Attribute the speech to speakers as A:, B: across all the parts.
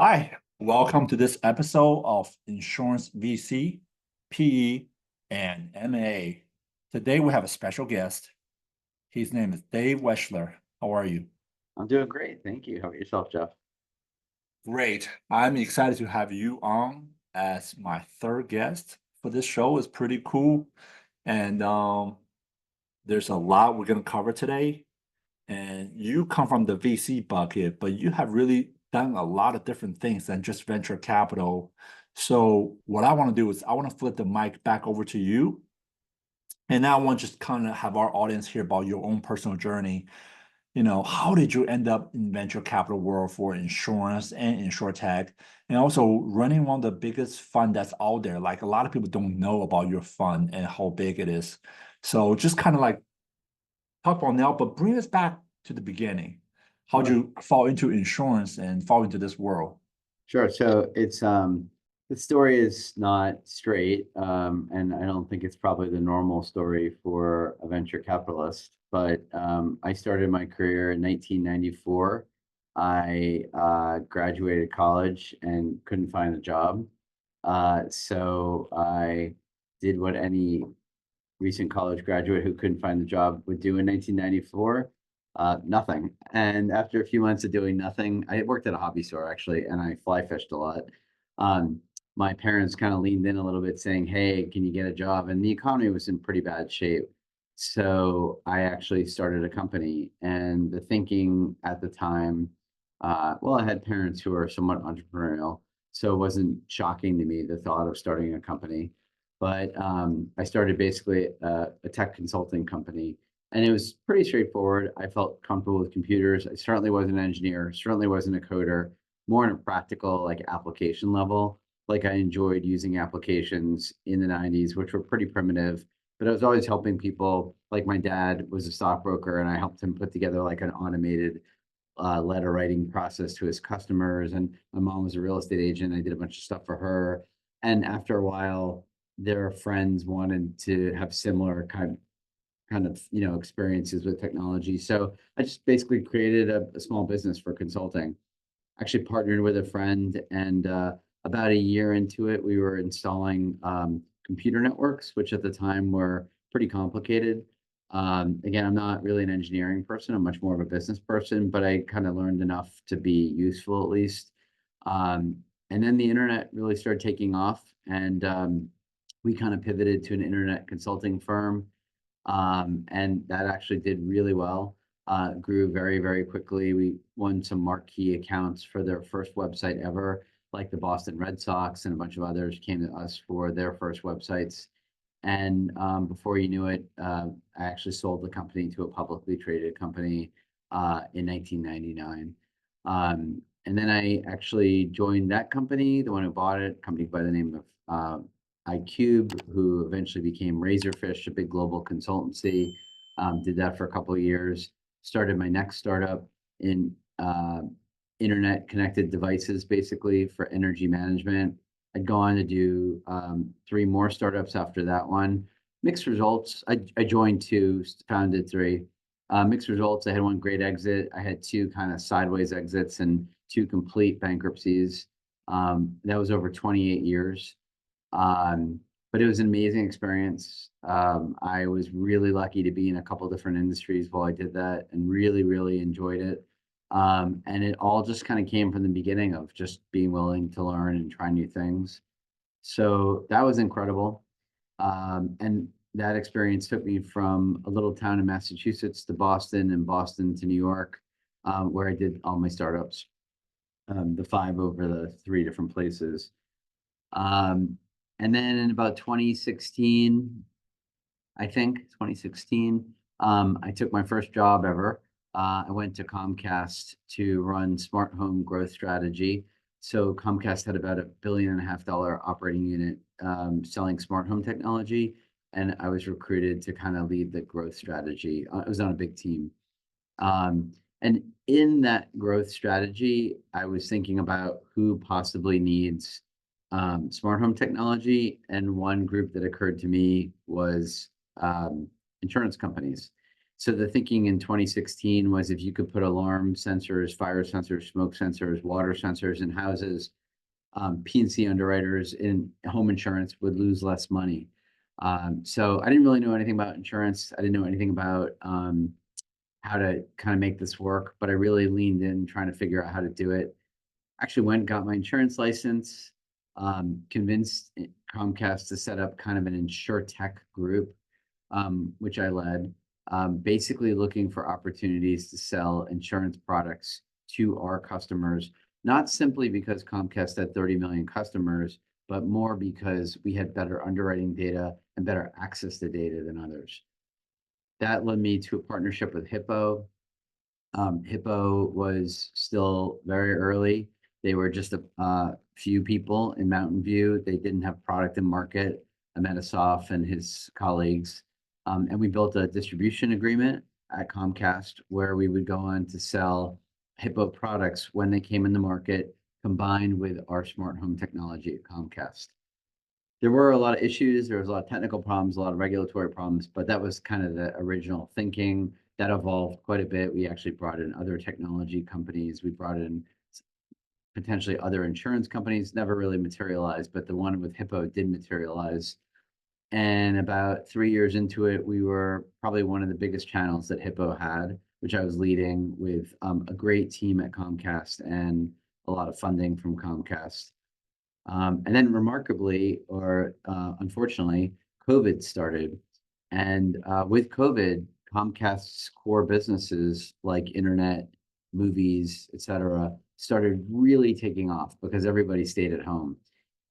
A: Hi, welcome to this episode of Insurance VC, PE, and MA. Today we have a special guest. His name is Dave Wechsler. How are you?
B: I'm doing great. Thank you. How about yourself, Jeff?
A: Great. I'm excited to have you on as my third guest for this show. It's pretty cool. And there's a lot we're going to cover today. And you come from the VC bucket, but you have really done a lot of different things than just venture capital. So what I want to do is I want to flip the mic back over to you. And now I want to just kind of have our audience hear about your own personal journey. How did you end up in venture capital world for insurance and Insurtech, and also running one of the biggest fund that's out there? Like a lot of people don't know about your fund and how big it is. So just kind of like talk about now, but bring us back to the beginning. How'd
B: Sure.
A: you fall into insurance and fall into this world?
B: Sure. So it's the story is not straight, and I don't think it's probably the normal story for a venture capitalist. But I started my career in 1994. I graduated college and couldn't find a job, so I did what any recent college graduate who couldn't find a job would do in 1994. Nothing. And after a few months of doing nothing, I worked at a hobby store actually, and I fly fished a lot. Um, my parents kind of leaned in a little bit saying, "Hey, can you get a job?" And the economy was in pretty bad shape. So I actually started a company. And the thinking at the time, well, I had parents who were somewhat entrepreneurial. So it wasn't shocking to me, the thought of starting a company. But I started basically a tech consulting company, and it was pretty straightforward. I felt comfortable with computers. I certainly wasn't an engineer, certainly wasn't a coder, more on a practical, like application level. Like I enjoyed using applications in the 90s, which were pretty primitive, but I was always helping people. Like my dad was a stockbroker, and I helped him put together like an automated letter writing process to his customers. And my mom was a real estate agent. I did a bunch of stuff for her. And after a while, their friends wanted to have similar kind of experiences with technology. So I just basically created a small business for consulting. Actually partnered with a friend, and about a year into it, we were installing computer networks, which at the time were pretty complicated. Again, I'm not really an engineering person. I'm much more of a business person, but I kind of learned enough to be useful at least. Um, and then the internet really started taking off, and we kind of pivoted to an internet consulting firm, and that actually did really well. Grew very, very quickly. We won some marquee accounts for their first website ever, like the Boston Red Sox and a bunch of others came to us for their first websites. And before you knew it, I actually sold the company to a publicly traded company in 1999. And then I actually joined that company, the one who bought it, a company by the name of iCube, who eventually became Razorfish, a big global consultancy. Did that for a couple of years. Started my next startup in internet connected devices, basically for energy management. I'd go on to do three more startups after that one. Mixed results. I joined two, founded three. Mixed results. I had one great exit. I had two kind of sideways exits and two complete bankruptcies. That was over 28 years. But it was an amazing experience. I was really lucky to be in a couple different industries while I did that, and really, really enjoyed it. And it all just kind of came from the beginning of just being willing to learn and try new things. So that was incredible. And that experience took me from a little town in Massachusetts to Boston, and Boston to New York, where I did all my startups, the five over the three different places. Um, and then in about 2016, I think 2016, I took my first job ever. I went to Comcast to run smart home growth strategy. So Comcast had about $1.5 billion operating unit selling smart home technology, and I was recruited to kind of lead the growth strategy. I was on a big team. And in that growth strategy, I was thinking about who possibly needs smart home technology. And one group that occurred to me was insurance companies. So the thinking in 2016 was if you could put alarm sensors, fire sensors, smoke sensors, water sensors in houses, P&C underwriters in home insurance would lose less money. So I didn't really know anything about insurance. I didn't know anything about how to kind of make this work, but I really leaned in trying to figure out how to do it. Actually went and got my insurance license, convinced Comcast to set up kind of an Insurtech group, which I led, basically looking for opportunities to sell insurance products to our customers, not simply because Comcast had 30 million customers, but more because we had better underwriting data and better access to data than others. That led me to a partnership with Hippo. Hippo was still very early. They were just a few people in Mountain View. They didn't have product in market. I met Asaf and his colleagues, and we built a distribution agreement at Comcast where we would go on to sell Hippo products when they came in the market, combined with our smart home technology at Comcast. There were a lot of issues. There was a lot of technical problems, a lot of regulatory problems, but that was kind of the original thinking. That evolved quite a bit. We actually brought in other technology companies. We brought in potentially other insurance companies, never really materialized, but the one with Hippo did materialize. And about 3 years into it, we were probably one of the biggest channels that Hippo had, which I was leading with a great team at Comcast and a lot of funding from Comcast. And then remarkably, or unfortunately, COVID started. And with COVID, Comcast's core businesses like internet, movies, et cetera, started really taking off because everybody stayed at home.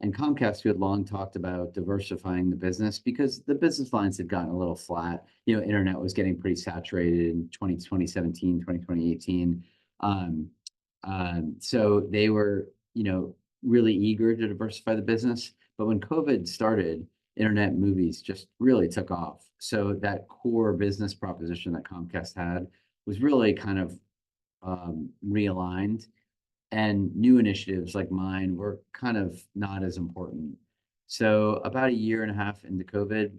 B: And Comcast, who had long talked about diversifying the business because the business lines had gotten a little flat. Internet was getting pretty saturated in 2017, 2018. So they were, really eager to diversify the business. But when COVID started, internet movies just really took off. So that core business proposition that Comcast had was really kind of realigned, and new initiatives like mine were kind of not as important. So about a year and a half into COVID,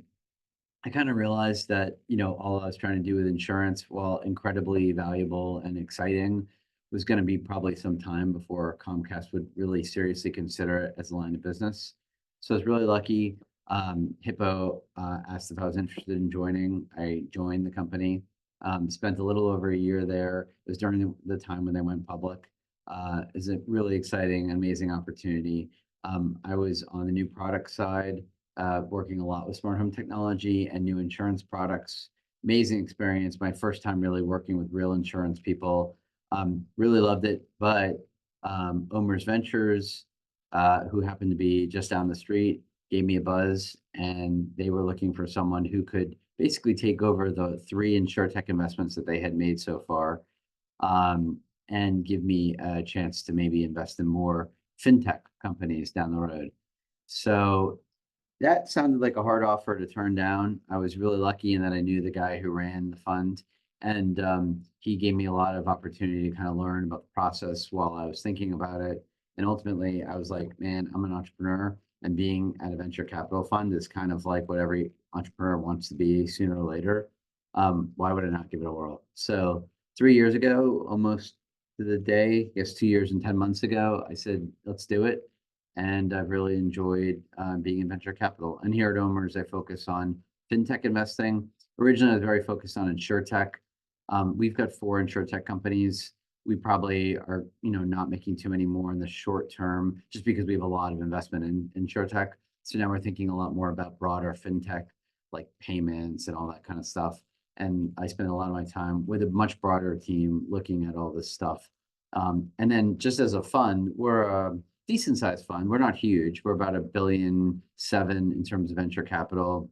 B: I kind of realized that, all I was trying to do with insurance, while incredibly valuable and exciting, was going to be probably some time before Comcast would really seriously consider it as a line of business. So I was really lucky. Hippo asked if I was interested in joining. I joined the company, spent a little over a year there. It was during the time when they went public. It was a really exciting, amazing opportunity. I was on the new product side, working a lot with smart home technology and new insurance products. Amazing experience. My first time really working with real insurance people. Really loved it. But OMERS Ventures, who happened to be just down the street, gave me a buzz, and they were looking for someone who could basically take over the 3 Insurtech investments that they had made so far, and give me a chance to maybe invest in more fintech companies down the road. So that sounded like a hard offer to turn down. I was really lucky in that I knew the guy who ran the fund, and he gave me a lot of opportunity to kind of learn about the process while I was thinking about it. And ultimately, I was like, man, I'm an entrepreneur, and being at a venture capital fund is kind of like what every entrepreneur wants to be sooner or later. Why would I not give it a whirl? So 3 years ago, almost to the day, I guess 2 years and 10 months ago, I said, let's do it. And I've really enjoyed being in venture capital. And here at OMERS, I focus on fintech investing. Originally, I was very focused on insurtech. We've got 4 insurtech companies. We probably are, not making too many more in the short term, just because we have a lot of investment in insurtech. So now we're thinking a lot more about broader fintech, like payments and all that kind of stuff. And I spend a lot of my time with a much broader team looking at all this stuff. And then just as a fund, we're a decent sized fund. We're not huge. We're about $1.7 billion in terms of venture capital.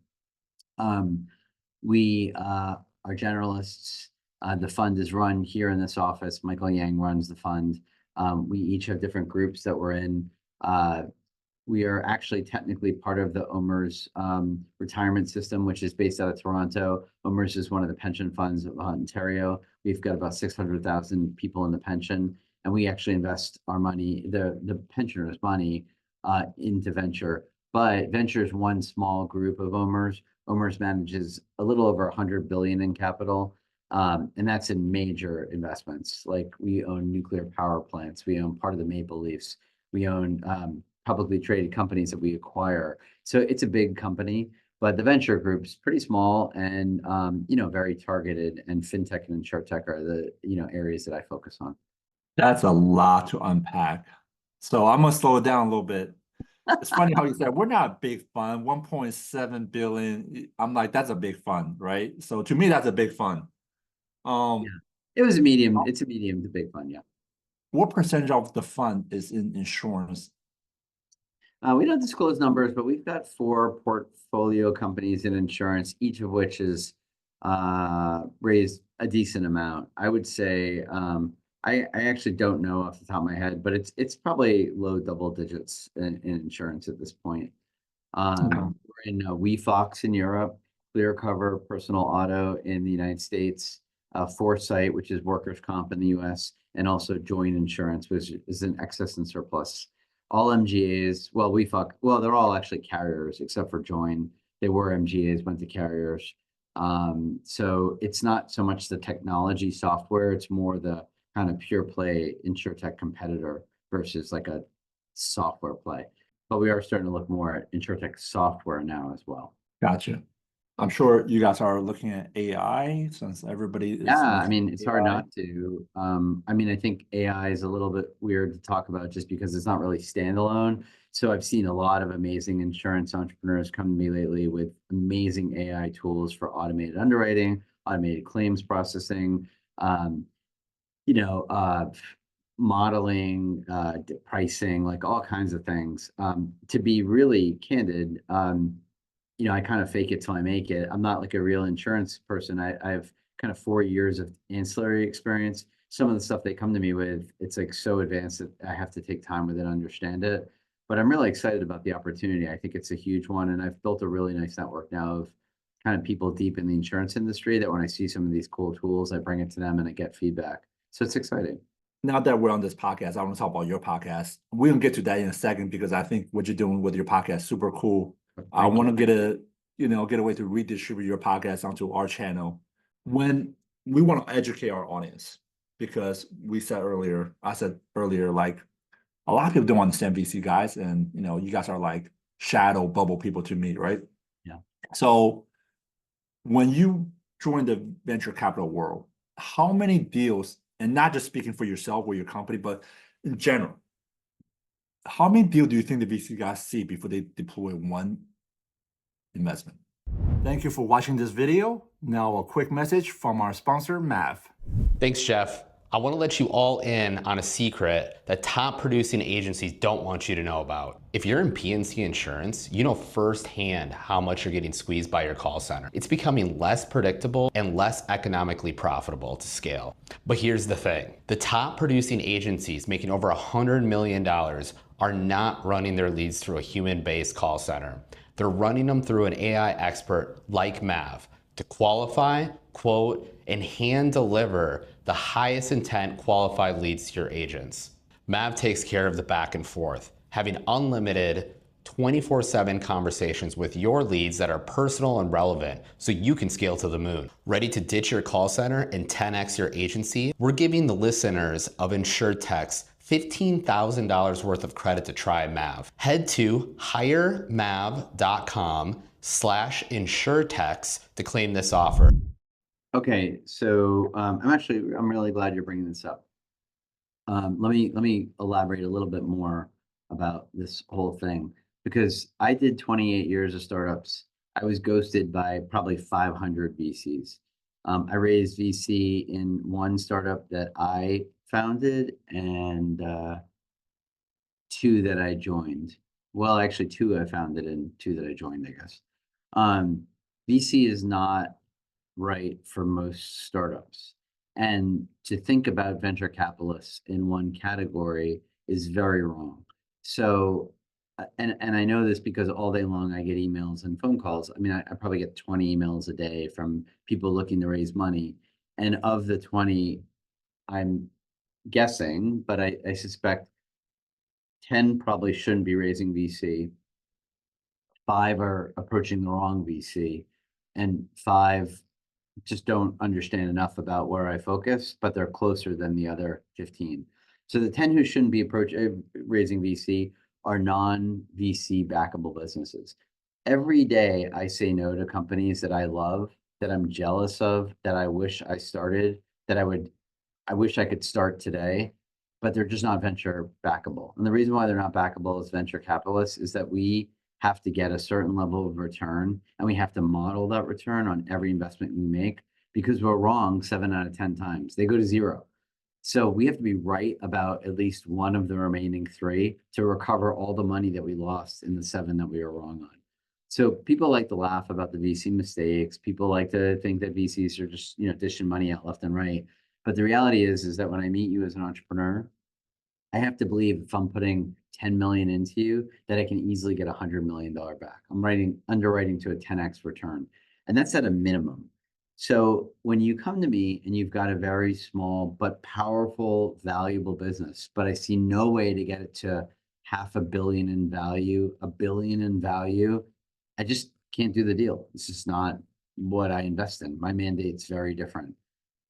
B: We are generalists. The fund is run here in this office. Michael Yang runs the fund. We each have different groups that we're in. We are actually technically part of the OMERS retirement system, which is based out of Toronto. OMERS is one of the pension funds of Ontario. We've got about 600,000 people in the pension, and we actually invest our money, the pensioners' money, into venture. But venture is one small group of OMERS. OMERS manages a little over 100 billion in capital. And that's in major investments. Like we own nuclear power plants, we own part of the Maple Leafs, we own publicly traded companies that we acquire. So it's a big company, but the venture group's pretty small and very targeted. And fintech and insurtech are the areas that I focus on.
A: That's a lot to unpack. So I'm gonna slow it down a little bit. It's funny how you said we're not a big fund, 1.7 billion. I'm like, that's a big fund, right? So to me, that's a big fund.
B: Yeah,
A: Um,
B: it was a medium. It's a medium to big fund. Yeah.
A: what percentage of the fund is in insurance?
B: We don't disclose numbers, but we've got 4 portfolio companies in insurance, each of which has raised a decent amount. I would say I actually don't know off the top of my head, but it's probably low double digits in insurance at this point.
A: Okay.
B: We're in WeFox in Europe, ClearCover personal auto in the United States, Foresight, which is workers' comp in the US, and also Join Insurance, which is an excess and surplus. All MGAs, well, they're all actually carriers except for Join. They were MGAs, went to carriers. So it's not so much the technology software, it's more the kind of pure play insurtech competitor versus like a software play. But we are starting to look more at insurtech software now as well.
A: Gotcha. I'm sure you guys are looking at AI since everybody
B: Yeah,
A: is
B: I
A: looking
B: mean,
A: at
B: it's hard
A: AI.
B: not to. I mean, I think AI is a little bit weird to talk about just because it's not really standalone. So I've seen a lot of amazing insurance entrepreneurs come to me lately with amazing AI tools for automated underwriting, automated claims processing, um, you know, modeling, pricing, like all kinds of things. To be really candid, I kind of fake it till I make it. I'm not like a real insurance person. I have kind of 4 years of ancillary experience. Some of the stuff they come to me with, it's like so advanced that I have to take time with it, understand it. But I'm really excited about the opportunity. I think it's a huge one. And I've built a really nice network now of kind of people deep in the insurance industry that when I see some of these cool tools, I bring it to them and I get feedback. So it's exciting.
A: Now that we're on this podcast, I want to talk about your podcast. We're gonna get to that in a second because I think what you're doing with your podcast is super cool. I
B: Thank
A: want
B: you.
A: to get a way to redistribute your podcast onto our channel. When we want to educate our audience, because I said earlier, like a lot of people don't understand VC guys, and you guys are like shadow bubble people to me, right?
B: Yeah.
A: So when you join the venture capital world, how many deals, and not just speaking for yourself or your company, but in general, how many deals do you think the VC guys see before they deploy one investment? Thank you for watching this video. Now a quick message from our sponsor, Mav.
C: Thanks, Jeff. I want to let you all in on a secret that top producing agencies don't want you to know about. If you're in P&C insurance, you know firsthand how much you're getting squeezed by your call center. It's becoming less predictable and less economically profitable to scale. But here's the thing. The top producing agencies making over $100 million are not running their leads through a human-based call center. They're running them through an AI expert like Mav to qualify, quote, and hand deliver the highest intent qualified leads to your agents. Mav takes care of the back and forth, having unlimited 24/7 conversations with your leads that are personal and relevant so you can scale to the moon. Ready to ditch your call center and 10x your agency? We're giving the listeners of Insurtech $15,000 worth of credit to try Mav. Head to hiremav.com/insurtech to claim this offer.
B: Okay, so I'm really glad you're bringing this up. Let me elaborate a little bit more about this whole thing because I did 28 years of startups. I was ghosted by probably 500 VCs. I raised VC in one startup that I founded and 2 that I joined. Well, actually 2 I founded and 2 that I joined, I guess. Um, VC is not right for most startups. And to think about venture capitalists in one category is very wrong. So, and I know this because all day long I get emails and phone calls. I mean, I probably get 20 emails a day from people looking to raise money. And of the 20, I'm guessing, but I suspect 10 probably shouldn't be raising VC. 5 are approaching the wrong VC, and 5 just don't understand enough about where I focus, but they're closer than the other 15. So the 10 who shouldn't be raising VC are non-VC backable businesses. Every day I say no to companies that I love, that I'm jealous of, that I wish I started, that I wish I could start today, but they're just not venture backable. And the reason why they're not backable as venture capitalists is that we have to get a certain level of return, and we have to model that return on every investment we make, because we're wrong 7 out of 10 times. They go to zero. So we have to be right about at least one of the remaining 3 to recover all the money that we lost in the 7 that we were wrong on. So people like to laugh about the VC mistakes. People like to think that VCs are just, dishing money out left and right. But the reality is that when I meet you as an entrepreneur, I have to believe if I'm putting 10 million into you, that I can easily get $100 million back. I'm underwriting to a 10x return, and that's at a minimum. So when you come to me and you've got a very small but powerful, valuable business, but I see no way to get it to $500 million in value, $1 billion in value, I just can't do the deal. It's just not what I invest in. My mandate's very different.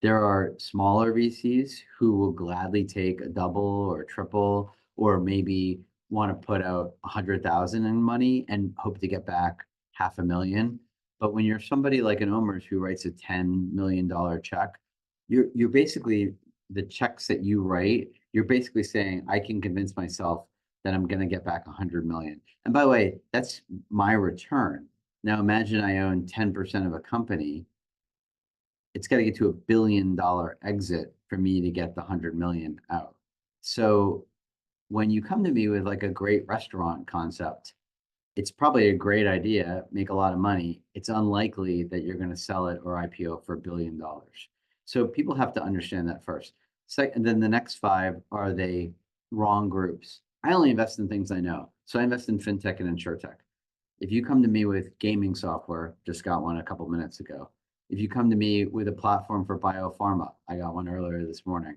B: There are smaller VCs who will gladly take a double or triple, or maybe want to put out 100,000 in money and hope to get back $500,000. But when you're somebody like an OMERS who writes a $10 million check, you're basically, the checks that you write, you're basically saying, I can convince myself that I'm going to get back 100 million. And by the way, that's my return. Now imagine I own 10% of a company. It's got to get to $1 billion exit for me to get the 100 million out. So when you come to me with like a great restaurant concept, it's probably a great idea, make a lot of money. It's unlikely that you're going to sell it or IPO for $1 billion. So people have to understand that first. Second, then the next 5 are they wrong groups. I only invest in things I know. So I invest in fintech and Insurtech. If you come to me with gaming software, just got one a couple minutes ago. If you come to me with a platform for biopharma, I got one earlier this morning.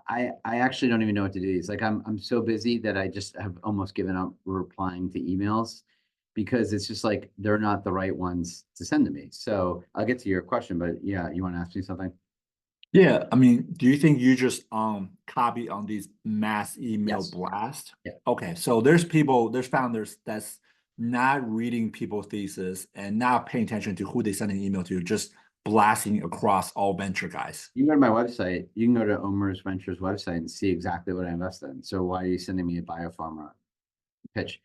B: I actually don't even know what to do. It's like I'm so busy that I just have almost given up replying to emails, because it's just like they're not the right ones to send to me. So I'll get to your question, but yeah, you want to ask me something?
A: Yeah, I mean, do you think you just copy on these mass email
B: Yes.
A: blast?
B: Yeah.
A: Okay, so there's founders that's not reading people's thesis and not paying attention to who they send an email to, just blasting across all venture guys.
B: You can go to my website. You can go to OMERS Ventures website and see exactly what I invest in. So why are you sending me a biopharma pitch?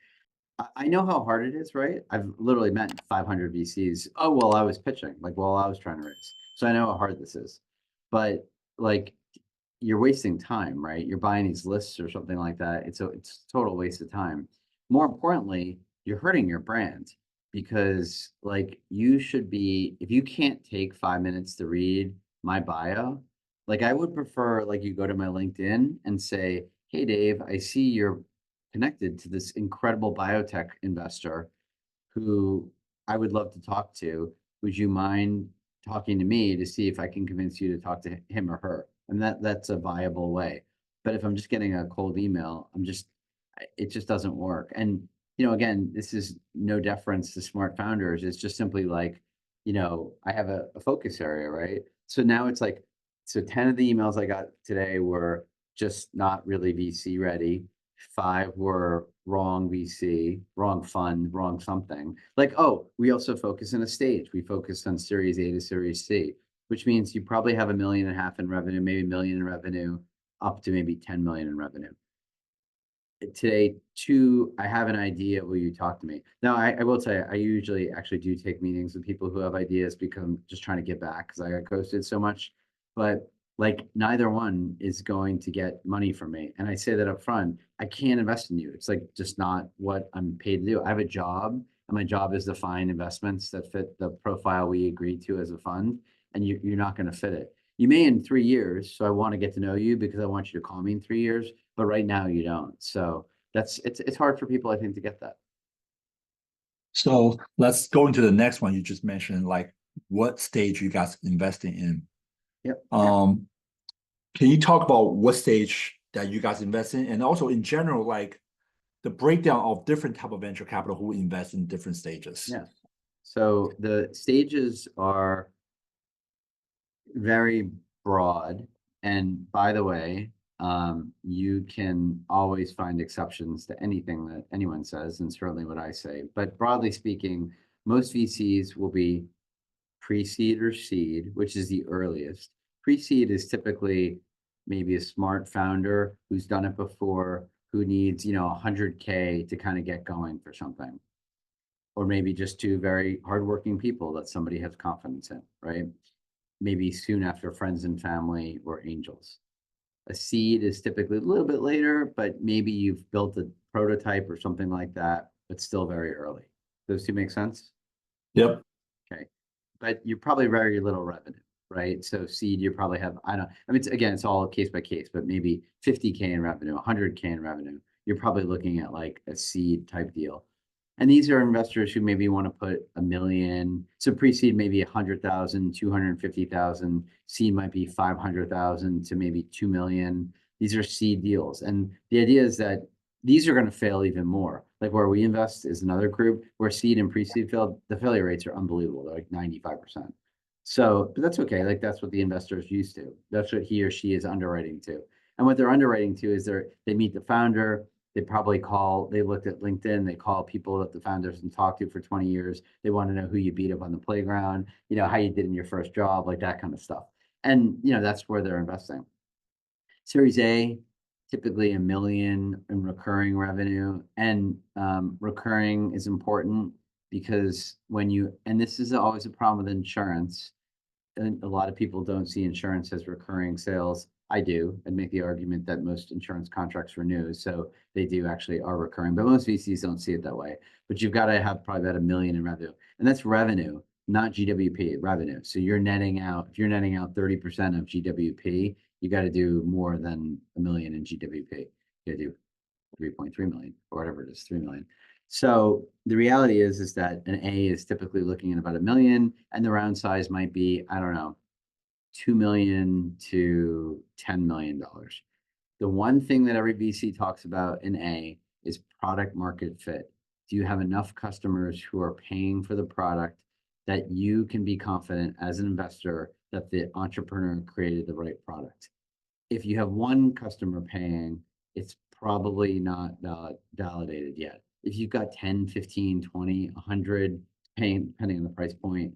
B: I know how hard it is, right? I've literally met 500 VCs. Oh, well, I was pitching, like while I was trying to raise. So I know how hard this is. But like, you're wasting time, right? You're buying these lists or something like that. It's a total waste of time. More importantly, you're hurting your brand, because like you should be, if you can't take 5 minutes to read my bio, like I would prefer like you go to my LinkedIn and say, hey Dave, I see you're connected to this incredible biotech investor who I would love to talk to. Would you mind talking to me to see if I can convince you to talk to him or her? And that's a viable way. But if I'm just getting a cold email, it just doesn't work. And again, this is no deference to smart founders. It's just simply like, I have a focus area, right? So now it's like, so 10 of the emails I got today were just not really VC ready. 5 were wrong VC, wrong fund, wrong something. Like, oh, we also focus on a stage. We focus on Series A to Series C, which means you probably have $1.5 million in revenue, maybe $1 million in revenue, up to maybe 10 million in revenue. Today, 2, I have an idea, will you talk to me? Now, I will tell you, I usually actually do take meetings with people who have ideas, because I'm just trying to get back because I got ghosted so much. But like neither one is going to get money from me. And I say that up front, I can't invest in you. It's like just not what I'm paid to do. I have a job, and my job is to find investments that fit the profile we agreed to as a fund, and you're not going to fit it. You may in 3 years, so I want to get to know you because I want you to call me in 3 years, but right now you don't. So it's hard for people, I think, to get that.
A: So let's go into the next one you just mentioned, like what stage you guys investing in.
B: Yep.
A: Can you talk about what stage that you guys invest in, and also in general, like the breakdown of different type of venture capital who invest in different stages?
B: Yeah. So the stages are very broad. And by the way, you can always find exceptions to anything that anyone says, and certainly what I say. But broadly speaking, most VCs will be pre-seed or seed, which is the earliest. Pre-seed is typically maybe a smart founder who's done it before, who needs, 100K to kind of get going for something. Or maybe just two very hardworking people that somebody has confidence in, right? Maybe soon after friends and family or angels. A seed is typically a little bit later, but maybe you've built a prototype or something like that, but still very early. Those two make sense?
A: Yep.
B: Okay. But you're probably very little revenue, right? So seed, you probably have, I mean, again, it's all case by case, but maybe 50K in revenue, 100K in revenue. You're probably looking at like a seed type deal. And these are investors who maybe want to put $1 million. So pre-seed maybe 100,000, 250,000. Seed might be 500,000 to maybe 2 million. These are seed deals. And the idea is that these are going to fail even more. Like where we invest is another group where seed and pre-seed failed. The failure rates are unbelievable. They're like 95%. So, but that's okay. Like that's what the investor is used to. That's what he or she is underwriting to. And what they're underwriting to is they meet the founder, they probably they looked at LinkedIn, they call people that the founders and talked to for 20 years. They want to know who you beat up on the playground, how you did in your first job, like that kind of stuff. And, that's where they're investing. Series A, typically $1 million in recurring revenue. And recurring is important because and this is always a problem with insurance. And a lot of people don't see insurance as recurring sales. I do, and make the argument that most insurance contracts renew, so they do actually are recurring, but most VCs don't see it that way. But you've got to have probably about $1 million in revenue, and that's revenue, not GWP, revenue. So you're netting out, if you're netting out 30% of GWP, you got to do more than $1 million in GWP. You got to do 3.3 million or whatever it is, 3 million. So the reality is that an A is typically looking at about $1 million, and the round size might be, I don't know, $2 million to $10 million. The one thing that every VC talks about in A is product market fit. Do you have enough customers who are paying for the product that you can be confident as an investor that the entrepreneur created the right product? If you have one customer paying, it's probably not validated yet. If you've got 10, 15, 20, 100 paying, depending on the price point,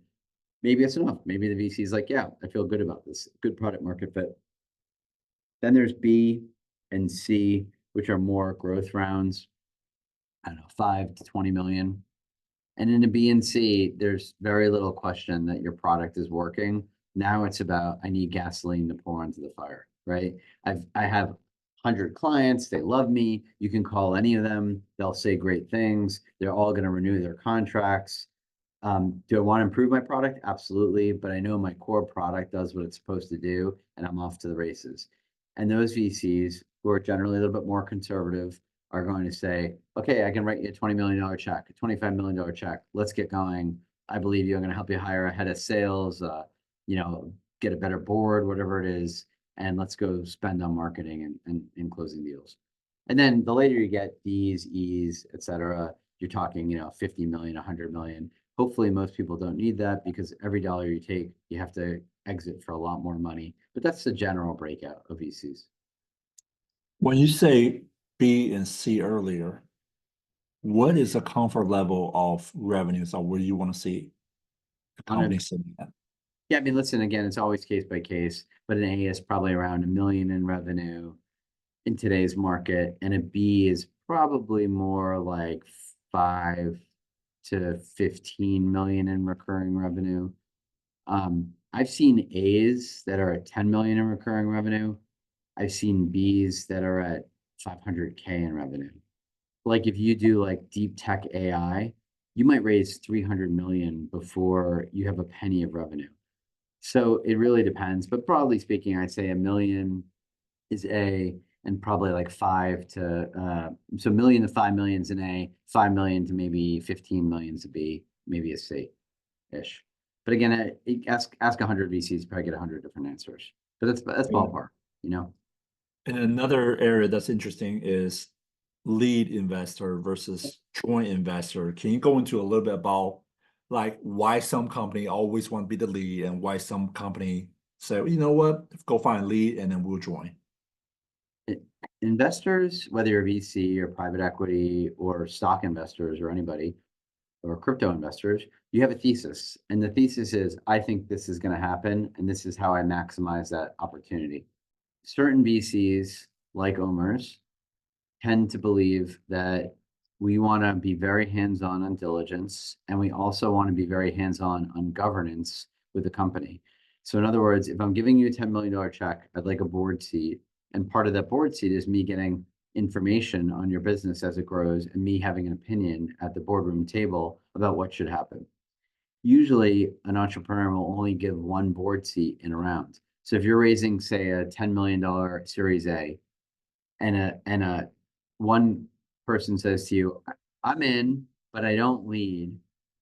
B: maybe it's enough. Maybe the VC is like, yeah, I feel good about this. Good product market fit. Then there's B and C, which are more growth rounds. I don't know, 5 to 20 million. And in the B and C, there's very little question that your product is working. Now it's about, I need gasoline to pour onto the fire, right? I have 100 clients, they love me. You can call any of them, they'll say great things. They're all going to renew their contracts. Do I want to improve my product? Absolutely. But I know my core product does what it's supposed to do, and I'm off to the races. And those VCs, who are generally a little bit more conservative, are going to say, okay, I can write you a $20 million check, a $25 million check. Let's get going. I believe you. I'm going to help you hire a head of sales, get a better board, whatever it is. And let's go spend on marketing and closing deals. And then the later you get D's, E's, et cetera, you're talking, 50 million, 100 million. Hopefully most people don't need that because every dollar you take, you have to exit for a lot more money. But that's the general breakout of VCs.
A: When you say B and C earlier, what is the comfort level of revenues or where you want to see the company sitting at?
B: Yeah, I mean, listen, again, it's always case by case, but an A is probably around $1 million in revenue in today's market, and a B is probably more like 5 to 15 million in recurring revenue. I've seen A's that are at 10 million in recurring revenue. I've seen B's that are at 500K in revenue. Like if you do like deep tech AI, you might raise 300 million before you have a penny of revenue. So it really depends, but broadly speaking, I'd say $1 million is A, and probably like so $1 million to 5 million is an A, 5 million to maybe 15 million is a B, maybe a C-ish. But again, ask 100 VCs, probably get 100 different answers. But that's ballpark,
A: And another area that's interesting is lead investor versus joint investor. Can you go into a little bit about like why some company always want to be the lead and why some company say, you know what, go find a lead and then we'll join?
B: Investors, whether you're VC or private equity or stock investors or anybody, or crypto investors, you have a thesis. And the thesis is, I think this is going to happen, and this is how I maximize that opportunity. Certain VCs, like OMERS, tend to believe that we want to be very hands-on on diligence, and we also want to be very hands-on on governance with the company. So in other words, if I'm giving you a $10 million check, I'd like a board seat. And part of that board seat is me getting information on your business as it grows and me having an opinion at the boardroom table about what should happen. Usually an entrepreneur will only give one board seat in a round. So if you're raising, say, a $10 million Series A, and one person says to you, I'm in, but I don't lead.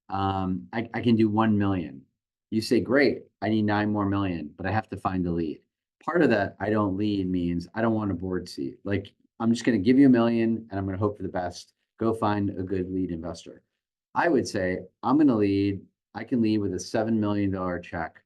B: I can do 1 million. You say, great, I need 9 more million, but I have to find a lead. Part of that I don't lead means I don't want a board seat. Like, I'm just going to give you 1 million and I'm going to hope for the best. Go find a good lead investor. I would say I'm going to lead. I can lead with a $7 million check,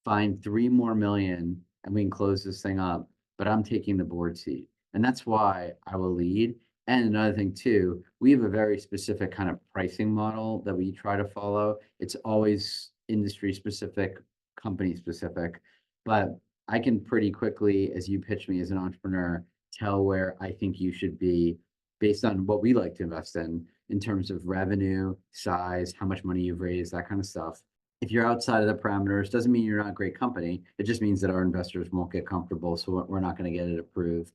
B: find 3 more million, and we can close this thing up. But I'm taking the board seat. And that's why I will lead. And another thing too, we have a very specific kind of pricing model that we try to follow. It's always industry specific, company specific, but I can pretty quickly, as you pitch me as an entrepreneur, tell where I think you should be based on what we like to invest in terms of revenue, size, how much money you've raised, that kind of stuff. If you're outside of the parameters, doesn't mean you're not a great company. It just means that our investors won't get comfortable, so we're not going to get it approved.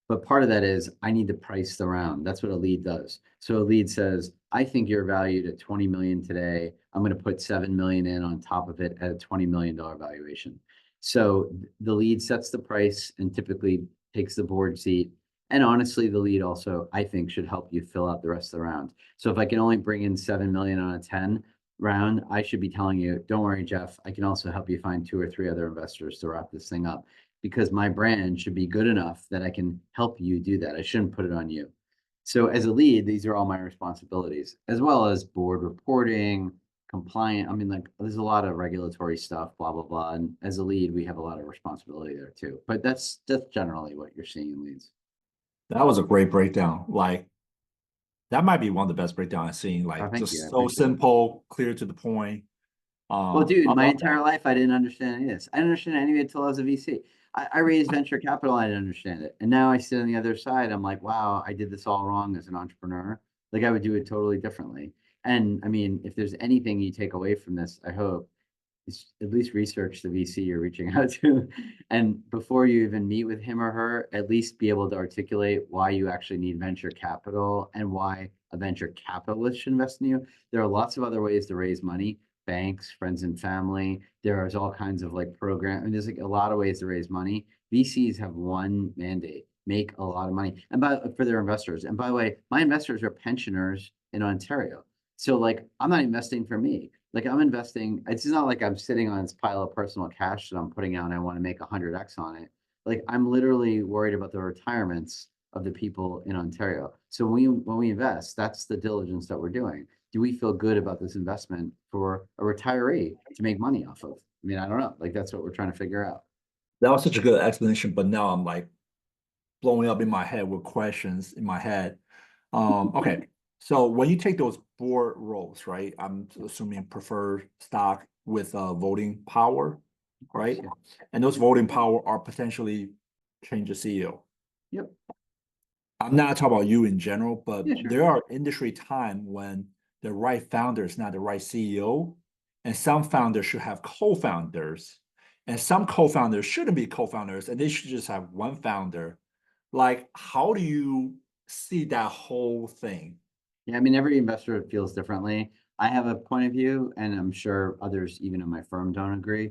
B: But part of that is I need to price the round. That's what a lead does. So a lead says, I think you're valued at 20 million today. I'm going to put 7 million in on top of it at a $20 million valuation. So the lead sets the price and typically takes the board seat. And honestly, the lead also, I think, should help you fill out the rest of the round. So if I can only bring in 7 million on a 10 round, I should be telling you, don't worry, Jeff, I can also help you find 2 or 3 other investors to wrap this thing up, because my brand should be good enough that I can help you do that. I shouldn't put it on you. So as a lead, these are all my responsibilities, as well as board reporting, compliant. I mean, like, there's a lot of regulatory stuff, blah, blah, blah. And as a lead, we have a lot of responsibility there too. But that's generally what you're seeing in leads.
A: That was a great breakdown. Like, that might be one of the best breakdowns I've seen. Like,
B: Thank you.
A: just
B: I
A: so
B: appreciate it.
A: simple, clear to the point.
B: Well, dude,
A: I
B: my
A: love
B: entire
A: that.
B: life, I didn't understand any of this. I didn't understand any of it until I was a VC. I raised venture capital, I didn't understand it. And now I sit on the other side. I'm like, wow, I did this all wrong as an entrepreneur. Like, I would do it totally differently. And I mean, if there's anything you take away from this, I hope, is at least research the VC you're reaching out to. And before you even meet with him or her, at least be able to articulate why you actually need venture capital and why a venture capitalist should invest in you. There are lots of other ways to raise money. Banks, friends and family. There's all kinds of like programs. I mean, there's like a lot of ways to raise money. VCs have one mandate: make a lot of money, and for their investors. And by the way, my investors are pensioners in Ontario. So like, I'm not investing for me. Like, I'm investing. It's not like I'm sitting on this pile of personal cash that I'm putting out and I want to make 100x on it. Like, I'm literally worried about the retirements of the people in Ontario. So when we invest, that's the diligence that we're doing. Do we feel good about this investment for a retiree to make money off of? I mean, I don't know. Like, that's what we're trying to figure out.
A: That was such a good explanation, but now I'm like blowing up in my head with questions in my head. Okay. So when you take those board roles, right? I'm assuming preferred stock with voting power, right?
B: Yeah.
A: And those voting power are potentially change the CEO.
B: Yep.
A: I'm not talking about you in general, but
B: Yeah, sure.
A: there are industry time when the right founder is not the right CEO, and some founders should have co-founders, and some co-founders shouldn't be co-founders, and they should just have one founder. Like, how do you see that whole thing?
B: Yeah, I mean, every investor feels differently. I have a point of view, and I'm sure others, even in my firm, don't agree.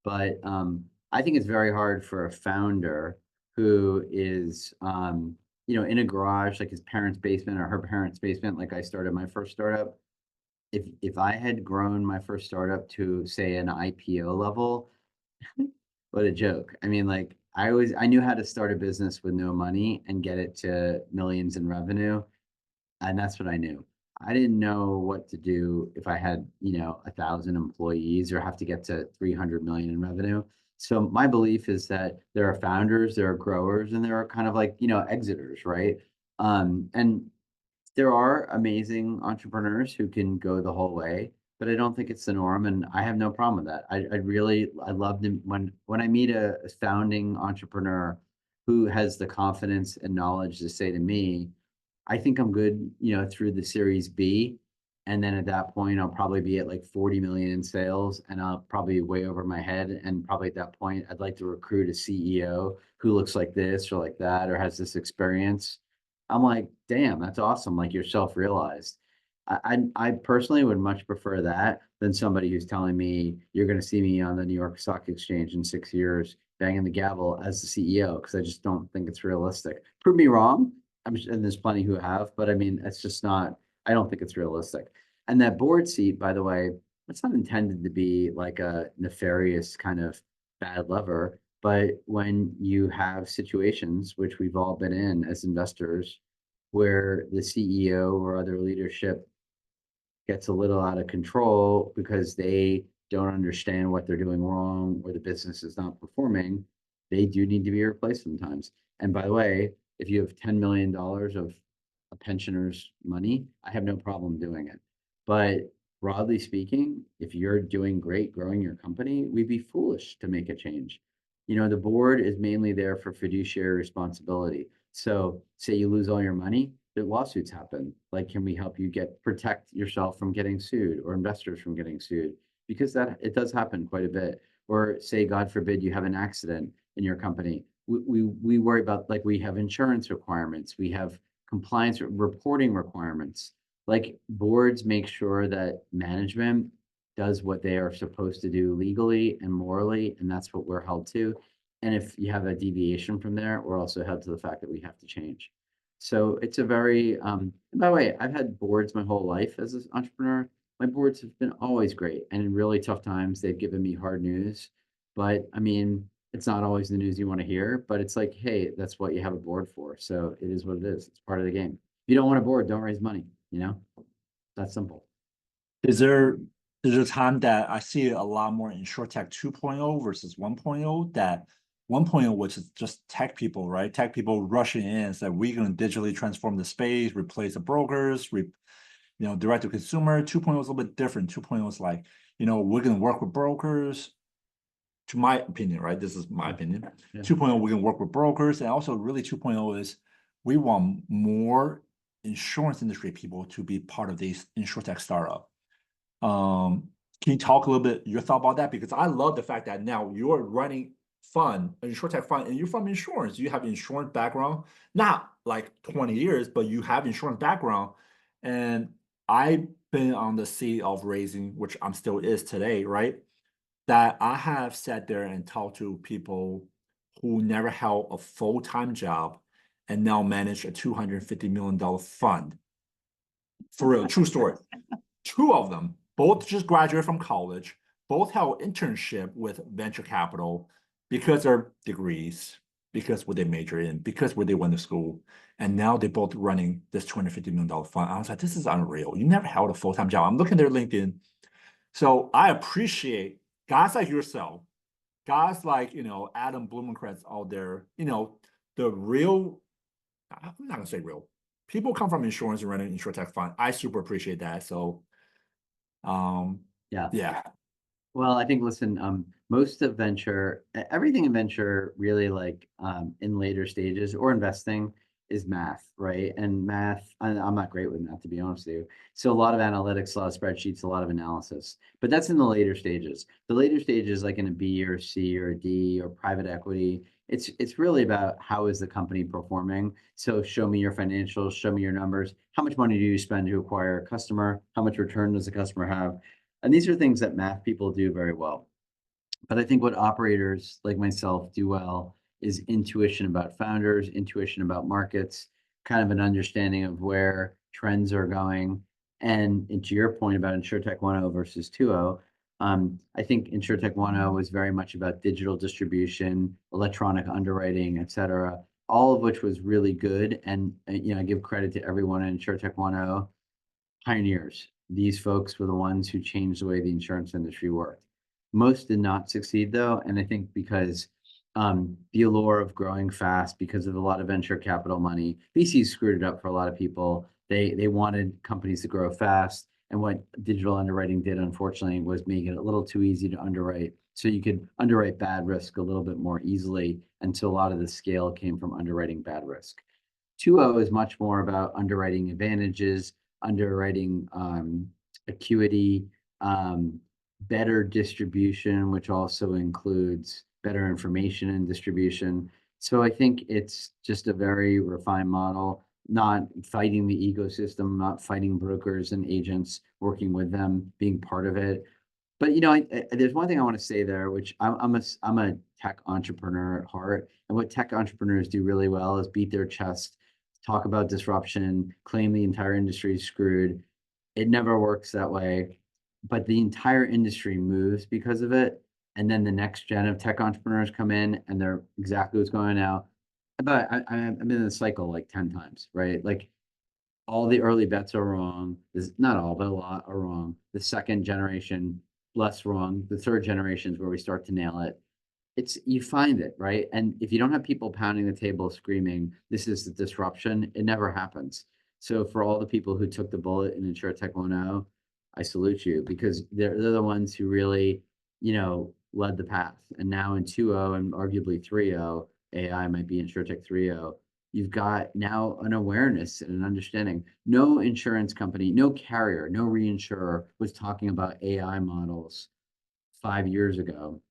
B: But I think it's very hard for a founder who is, in a garage, like his parents' basement or her parents' basement, like I started my first startup. If I had grown my first startup to, say, an IPO level, what a joke. I mean, like, I knew how to start a business with no money and get it to millions in revenue. And that's what I knew. I didn't know what to do if I had, 1,000 employees or have to get to 300 million in revenue. So my belief is that there are founders, there are growers, and there are kind of like, exiters, right? And there are amazing entrepreneurs who can go the whole way, but I don't think it's the norm, and I have no problem with that. I love them when I meet a founding entrepreneur who has the confidence and knowledge to say to me, I think I'm good, through the Series B. And then at that point, I'll probably be at like 40 million in sales, and I'll probably be way over my head. And probably at that point, I'd like to recruit a CEO who looks like this or like that or has this experience. I'm like, damn, that's awesome. Like, you're self-realized. I personally would much prefer that than somebody who's telling me you're going to see me on the New York Stock Exchange in 6 years, banging the gavel as the CEO, because I just don't think it's realistic. Prove me wrong. And there's plenty who have, but I mean, it's just not, I don't think it's realistic. And that board seat, by the way, it's not intended to be like a nefarious kind of bad lever. But when you have situations, which we've all been in as investors, where the CEO or other leadership gets a little out of control because they don't understand what they're doing wrong or the business is not performing, they do need to be replaced sometimes. And by the way, if you have $10 million of a pensioner's money, I have no problem doing it. But broadly speaking, if you're doing great growing your company, we'd be foolish to make a change. The board is mainly there for fiduciary responsibility. So say you lose all your money, the lawsuits happen. Like, can we help you protect yourself from getting sued or investors from getting sued? Because that it does happen quite a bit. Or say, God forbid, you have an accident in your company. We worry about, like, we have insurance requirements, we have compliance reporting requirements. Like, boards make sure that management does what they are supposed to do legally and morally, and that's what we're held to. And if you have a deviation from there, we're also held to the fact that we have to change. So it's a very, and by the way, I've had boards my whole life as an entrepreneur. My boards have been always great. And in really tough times, they've given me hard news. But I mean, it's not always the news you want to hear, but it's like, hey, that's what you have a board for. So it is what it is. It's part of the game. If you don't want a board, don't raise money, That's simple.
A: Is there there's a time that I see a lot more Insurtech 2.0 versus 1.0, that 1.0, which is just tech people, right? Tech people rushing in and said, we're going to digitally transform the space, replace the brokers, direct to consumer. 2.0 is a little bit different. 2.0 is like, we're going to work with brokers. To my opinion, right? This is my opinion.
B: Yeah.
A: 2.0, we're going to work with brokers. And also really 2.0 is we want more insurance industry people to be part of these Insurtech startup. Can you talk a little bit your thought about that? Because I love the fact that now you're running fund, an Insurtech fund, and you're from insurance. You have insurance background, not like 20 years, but you have insurance background. And I've been on the seat of raising, which I'm still is today, right? That I have sat there and talked to people who never held a full-time job and now manage a $250 million fund. For real, true story. Two of them, both just graduated from college, both held internship with venture capital because their degrees, because what they major in, because where they went to school. And now they're both running this $250 million fund. I was like, this is unreal. You never held a full-time job. I'm looking at their LinkedIn. So I appreciate guys like yourself, guys like, Adam Blumenkreuz out there, the real, I'm not gonna say real, people come from insurance and running an Insurtech fund. I super appreciate that. So yeah.
B: Well, I think, listen, most of venture, everything in venture really, like, in later stages or investing, is math, right? And math, I'm not great with math, to be honest with you. So a lot of analytics, a lot of spreadsheets, a lot of analysis, but that's in the later stages. The later stages, like in a B or C or a D or private equity, it's really about how is the company performing. So show me your financials, show me your numbers. How much money do you spend to acquire a customer? How much return does the customer have? And these are things that math people do very well. But I think what operators like myself do well is intuition about founders, intuition about markets, kind of an understanding of where trends are going. And to your point about Insurtech 1.0 versus 2.0, I think Insurtech 1.0 was very much about digital distribution, electronic underwriting, et cetera, all of which was really good. And I give credit to everyone in Insurtech 1.0, pioneers. These folks were the ones who changed the way the insurance industry worked. Most did not succeed though, and I think because the allure of growing fast, because of a lot of venture capital money, VCs screwed it up for a lot of people. They wanted companies to grow fast, and what digital underwriting did, unfortunately, was make it a little too easy to underwrite. So you could underwrite bad risk a little bit more easily, and so a lot of the scale came from underwriting bad risk. 2.0 is much more about underwriting advantages, underwriting acuity, better distribution, which also includes better information and distribution. So I think it's just a very refined model, not fighting the ecosystem, not fighting brokers and agents, working with them, being part of it. But there's one thing I want to say there, which I'm a tech entrepreneur at heart, and what tech entrepreneurs do really well is beat their chest, talk about disruption, claim the entire industry is screwed. It never works that way, but the entire industry moves because of it. And then the next gen of tech entrepreneurs come in, and they're exactly what's going on now. But I've been in the cycle like 10 times, right? Like all the early bets are wrong. There's not all, but a lot are wrong. The second generation, less wrong. The third generation is where we start to nail it. It's you find it, right? And if you don't have people pounding the table screaming, this is the disruption, it never happens. So for all the people who took the bullet in Insurtech 1.0, I salute you because they're the ones who really, led the path. And now in 2.0 and arguably 3.0, AI might be Insurtech 3.0. You've got now an awareness and an understanding. No insurance company, no carrier, no reinsurer was talking about AI models 5 years ago.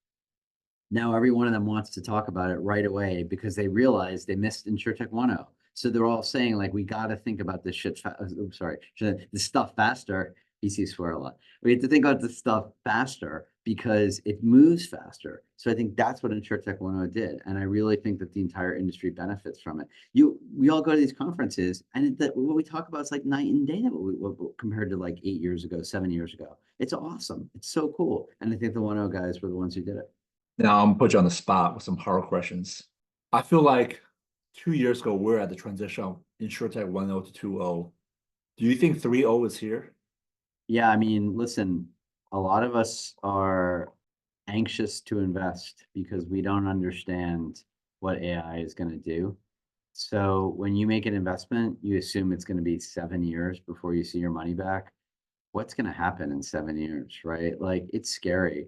B: Now every one of them wants to talk about it right away because they realize they missed Insurtech 1.0. So they're all saying like, we got to think about this shit. This stuff faster. VC swear a lot. We have to think about this stuff faster because it moves faster. So I think that's what Insurtech 1.0 did, and I really think that the entire industry benefits from it. We all go to these conferences, and what we talk about is like night and day compared to like 8 years ago, 7 years ago. It's awesome. It's so cool, and I think the 1.0 guys were the ones who did it.
A: Now I'm gonna put you on the spot with some hard questions. I feel like 2 years ago we're at the transition of Insurtech 1.0 to 2.0. Do you think 3.0 is here?
B: Yeah, I mean, listen, a lot of us are anxious to invest because we don't understand what AI is going to do. So when you make an investment, you assume it's going to be 7 years before you see your money back. What's going to happen in 7 years, right? Like it's scary.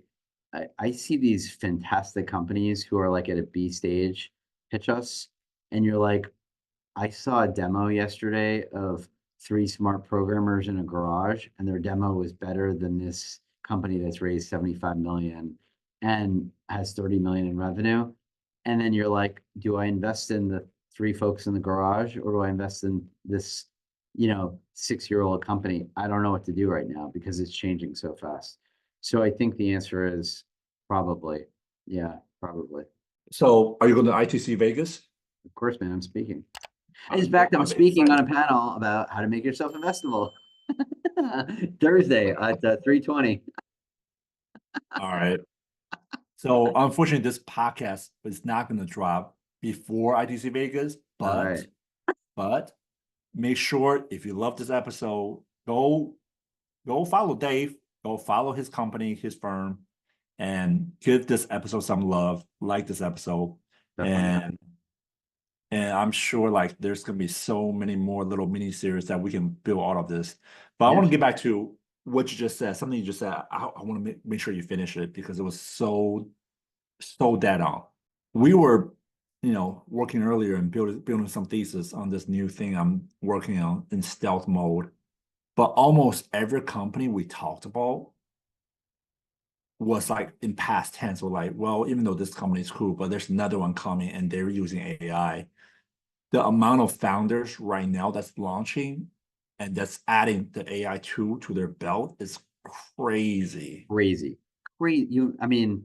B: I see these fantastic companies who are like at a B stage pitch us, and you're like, I saw a demo yesterday of three smart programmers in a garage, and their demo was better than this company that's raised 75 million and has 30 million in revenue. And then you're like, do I invest in the three folks in the garage or do I invest in this, 6-year-old company? I don't know what to do right now because it's changing so fast. So I think the answer is probably, yeah, probably.
A: So are you going to ITC Vegas?
B: Of course, man, I'm speaking. In fact, I'm speaking on a panel about how to make yourself investable Thursday at 3:20.
A: All right. So unfortunately, this podcast is not going to drop before ITC Vegas,
B: All right.
A: but make sure if you love this episode, go follow Dave, go follow his company, his firm, and give this episode some love. Like this episode,
B: Definitely.
A: and I'm sure like there's gonna be so many more little mini series that we can build out of this. But I
B: Yeah.
A: want to get back to what you just said. Something you just said. I want to make sure you finish it because it was so dead on. We were, working earlier and building some thesis on this new thing I'm working on in stealth mode. But almost every company we talked about was like in past tense. We're like, well, even though this company is cool, but there's another one coming and they're using AI. The amount of founders right now that's launching and that's adding the AI tool to their belt is crazy.
B: Crazy. I mean,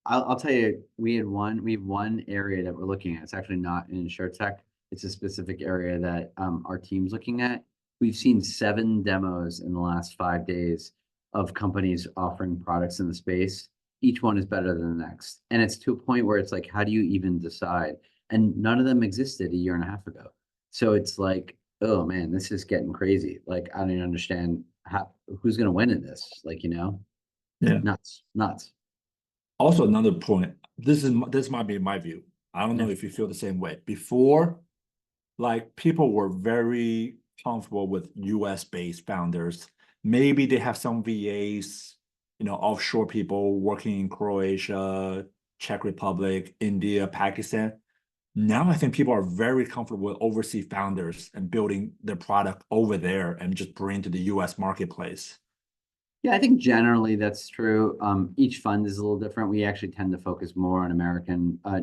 B: I'll tell you, we have one area that we're looking at. It's actually not in Insurtech. It's a specific area that our team's looking at. We've seen 7 demos in the last 5 days of companies offering products in the space. Each one is better than the next. And it's to a point where it's like, how do you even decide? And none of them existed a year and a half ago. So it's like, oh man, this is getting crazy. Like, I don't even understand who's going to win in this. Like,
A: Yeah.
B: nuts.
A: Also, another point, this might be my view. I don't know
B: Yeah.
A: if you feel the same way. Before, like people were very comfortable with US based founders. Maybe they have some VAs, offshore people working in Croatia, Czech Republic, India, Pakistan. Now I think people are very comfortable with overseas founders and building their product over there and just bring to the US marketplace.
B: Yeah, I think generally that's true. Each fund is a little different. We actually tend to focus more on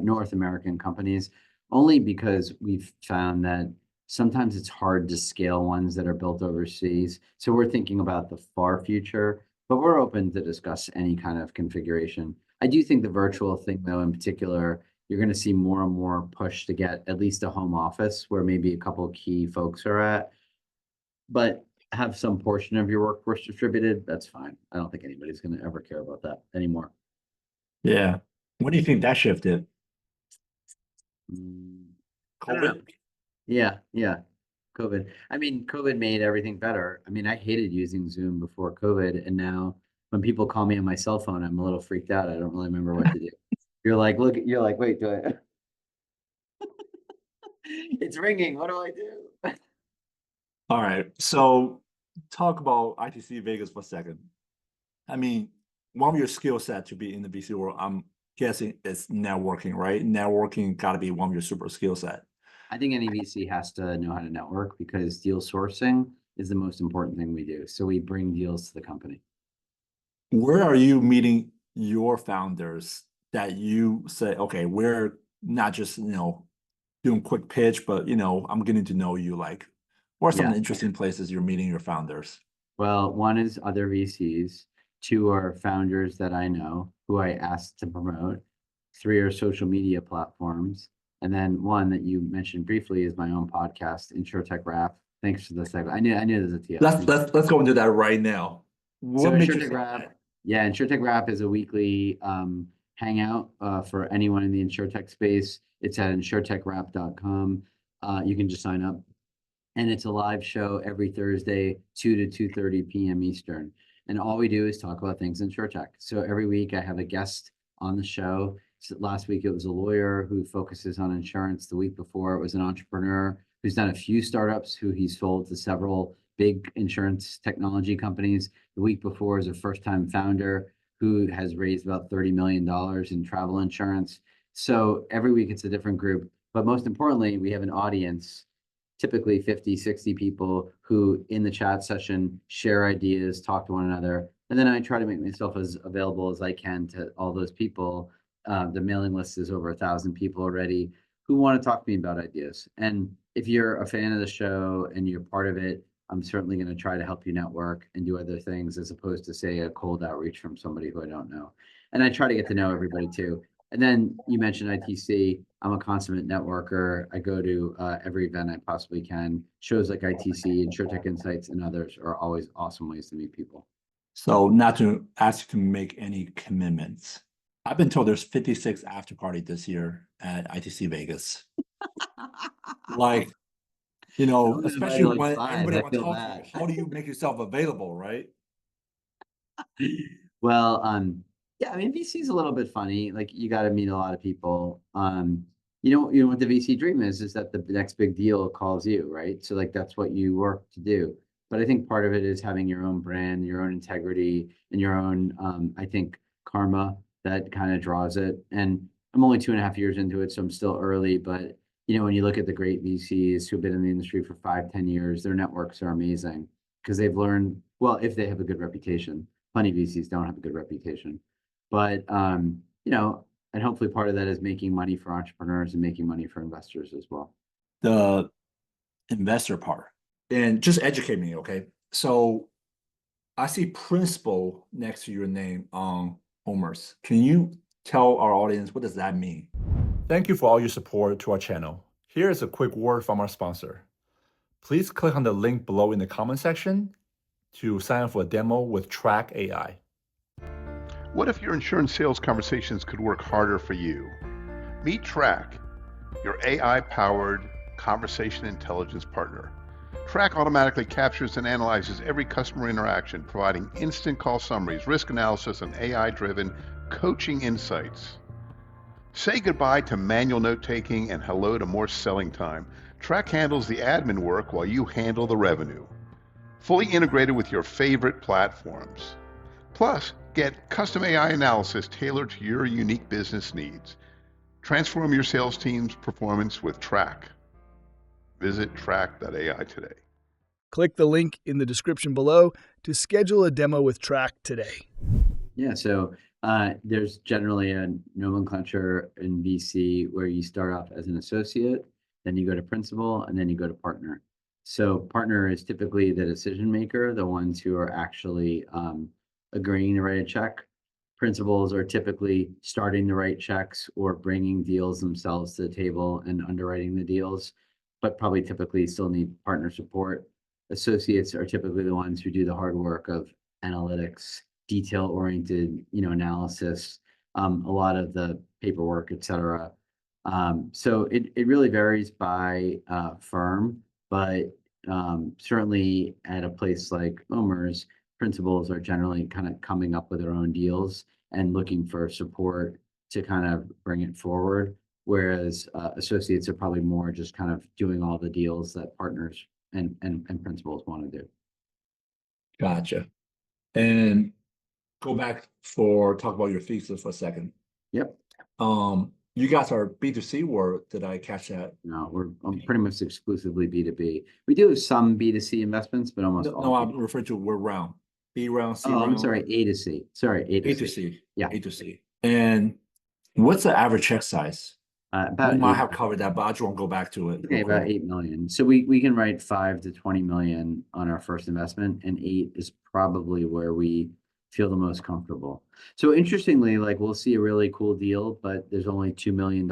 B: North American companies, only because we've found that sometimes it's hard to scale ones that are built overseas. So we're thinking about the far future, but we're open to discuss any kind of configuration. I do think the virtual thing, though, in particular, you're going to see more and more push to get at least a home office where maybe a couple of key folks are at. But have some portion of your workforce distributed, that's fine. I don't think anybody's going to ever care about that anymore.
A: Yeah. When do you think that shifted?
B: I don't know.
A: COVID?
B: Yeah. COVID. I mean, COVID made everything better. I mean, I hated using Zoom before COVID, and now when people call me on my cell phone, I'm a little freaked out. I don't really remember what to do. You're like, wait, do I? It's ringing. What do I do?
A: All right. So talk about ITC Vegas for a second. I mean, one of your skill set to be in the VC world, I'm guessing is networking, right? Networking got to be one of your super skill set.
B: I think any VC has to know how to network because deal sourcing is the most important thing we do. So we bring deals to the company.
A: Where are you meeting your founders that you say, okay, we're not just, doing quick pitch, but, I'm getting to know you, like, what are some of
B: Yeah.
A: the interesting places you're meeting your founders?
B: Well, one is other VCs. Two are founders that I know who I asked to promote. Three are social media platforms. And then one that you mentioned briefly is my own podcast, Insurtech Rap. Thanks for the segment. I knew there's a TO.
A: Let's go into that right now.
B: So
A: What made you
B: Insurtech
A: say
B: Rap,
A: that?
B: yeah, Insurtech Rap is a weekly hangout for anyone in the Insurtech space. It's at insurtechrap.com. You can just sign up. And it's a live show every Thursday, 2 to 2:30 p.m. Eastern. And all we do is talk about things Insurtech. So every week I have a guest on the show. So last week it was a lawyer who focuses on insurance. The week before it was an entrepreneur who's done a few startups who he's sold to several big insurance technology companies. The week before is a first-time founder who has raised about $30 million in travel insurance. So every week it's a different group. But most importantly, we have an audience, typically 50, 60 people who in the chat session share ideas, talk to one another. And then I try to make myself as available as I can to all those people. The mailing list is over 1,000 people already who want to talk to me about ideas. And if you're a fan of the show and you're part of it, I'm certainly going to try to help you network and do other things as opposed to, say, a cold outreach from somebody who I don't know. And I try to get to know everybody too. And then you mentioned ITC. I'm a consummate networker. I go to every event I possibly can. Shows like ITC, InsurTech Insights, and others are always awesome ways to meet people.
A: So not to ask you to make any commitments. I've been told there's 56 after party this year at ITC Vegas. Like, especially
B: Like
A: when
B: 5,
A: everybody
B: I
A: want to
B: feel
A: talk to you,
B: bad.
A: how do you make yourself available, right?
B: Well, yeah, I mean, VC is a little bit funny. Like you got to meet a lot of people. You know what the VC dream is that the next big deal calls you, right? So like that's what you work to do. But I think part of it is having your own brand, your own integrity, and your own, I think, karma that kind of draws it. And I'm only 2.5 years into it, so I'm still early. But when you look at the great VCs who've been in the industry for 5, 10 years, their networks are amazing because they've learned, well, if they have a good reputation. Plenty of VCs don't have a good reputation. But and hopefully part of that is making money for entrepreneurs and making money for investors as well.
A: The investor part. And just educate me, okay? So I see principal next to your name on OMERS. Can you tell our audience what does that mean? Thank you for all your support to our channel. Here is a quick word from our sponsor. Please click on the link below in the comment section to sign up for a demo with Track AI.
D: What if your insurance sales conversations could work harder for you? Meet Track, your AI-powered conversation intelligence partner. Track automatically captures and analyzes every customer interaction, providing instant call summaries, risk analysis, and AI-driven coaching insights. Say goodbye to manual note-taking and hello to more selling time. Track handles the admin work while you handle the revenue. Fully integrated with your favorite platforms. Plus, get custom AI analysis tailored to your unique business needs. Transform your sales team's performance with Track. Visit track.ai today.
E: Click the link in the description below to schedule a demo with Track today.
B: Yeah, so there's generally a nomenclature in VC where you start off as an associate, then you go to principal, and then you go to partner. So partner is typically the decision maker, the ones who are actually agreeing to write a check. Principals are typically starting to write checks or bringing deals themselves to the table and underwriting the deals, but probably typically still need partner support. Associates are typically the ones who do the hard work of analytics, detail-oriented, analysis, a lot of the paperwork, et cetera. So it really varies by firm, but certainly at a place like OMERS, principals are generally kind of coming up with their own deals and looking for support to kind of bring it forward, whereas associates are probably more just kind of doing all the deals that partners and principals want to do.
A: Gotcha. And go back talk about your thesis for a second.
B: Yep.
A: You guys are B2C, or did I catch that?
B: No, we're pretty much exclusively B2B. We do have some B2C investments, but almost all.
A: No, I'm referring to what round? B round, C round?
B: I'm sorry, A to C. Sorry, A to
A: A to
B: C.
A: C.
B: Yeah.
A: A to C. And what's the average check size?
B: About
A: You might
B: 8
A: have covered that, but I just want to go back to it.
B: Okay,
A: real
B: about
A: quick.
B: 8 million. So we can write 5 to 20 million on our first investment, and 8 is probably where we feel the most comfortable. So interestingly, like we'll see a really cool deal, but there's only $2 million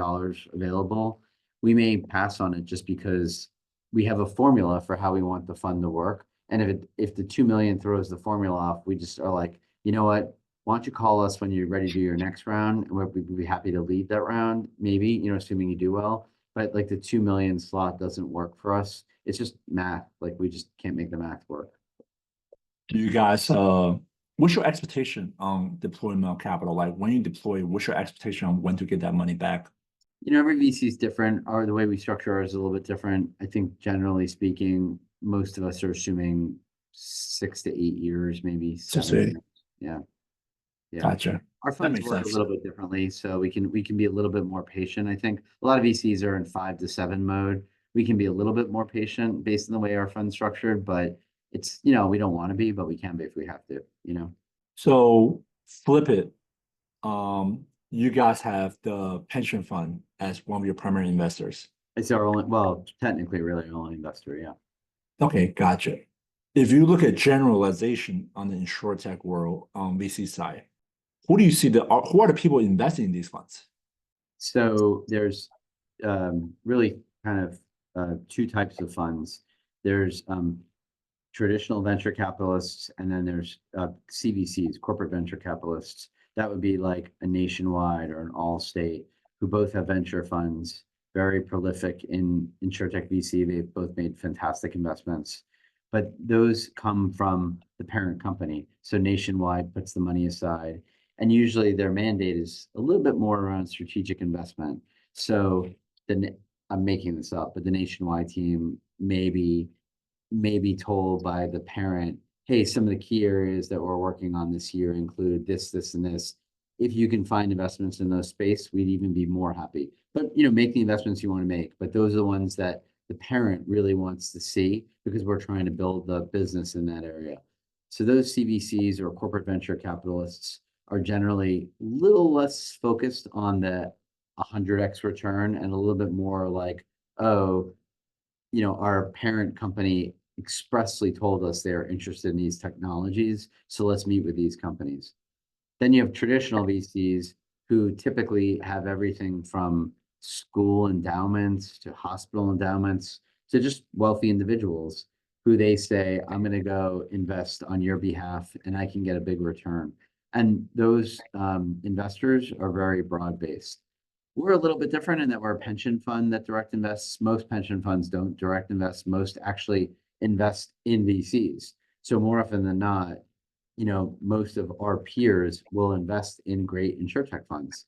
B: available. We may pass on it just because we have a formula for how we want the fund to work. And if the 2 million throws the formula off, we just are like, you know what? Why don't you call us when you're ready to do your next round? And we'd be happy to lead that round, maybe, assuming you do well. But like the 2 million slot doesn't work for us. It's just math. Like we just can't make the math work.
A: Do you guys, what's your expectation on deployment of capital? Like when you deploy, what's your expectation on when to get that money back?
B: Every VC is different, or the way we structure ours is a little bit different. I think generally speaking, most of us are assuming 6 to 8 years, maybe 7 years. Yeah. Yeah.
A: Gotcha.
B: Our funds
A: makes
B: work
A: sense.
B: a little bit differently, so we can be a little bit more patient. I think a lot of VCs are in 5 to 7 mode. We can be a little bit more patient based on the way our fund's structured, but it's, we don't want to be, but we can be if we have to,
A: So flip it. You guys have the pension fund as one of your primary investors.
B: It's our only, well, technically really our only investor, yeah.
A: Okay, gotcha. If you look at generalization on the Insurtech world on VC side, who do you see who are the people investing in these funds?
B: So there's really kind of 2 types of funds. There's traditional venture capitalists, and then there's CVCs, corporate venture capitalists. That would be like a Nationwide or an Allstate, who both have venture funds, very prolific in Insurtech VC. They've both made fantastic investments, but those come from the parent company. So Nationwide puts the money aside, and usually their mandate is a little bit more around strategic investment. So I'm making this up, but the Nationwide team may be told by the parent, hey, some of the key areas that we're working on this year include this, and this. If you can find investments in those space, we'd even be more happy. But make the investments you want to make. But those are the ones that the parent really wants to see, because we're trying to build the business in that area. So those CVCs or corporate venture capitalists are generally a little less focused on the 100x return and a little bit more like, oh, our parent company expressly told us they're interested in these technologies, so let's meet with these companies. Then you have traditional VCs who typically have everything from school endowments to hospital endowments to just wealthy individuals who they say, I'm going to go invest on your behalf and I can get a big return. And those investors are very broad-based. We're a little bit different in that we're a pension fund that direct invests. Most pension funds don't direct invest. Most actually invest in VCs. So more often than not, most of our peers will invest in great insurtech funds,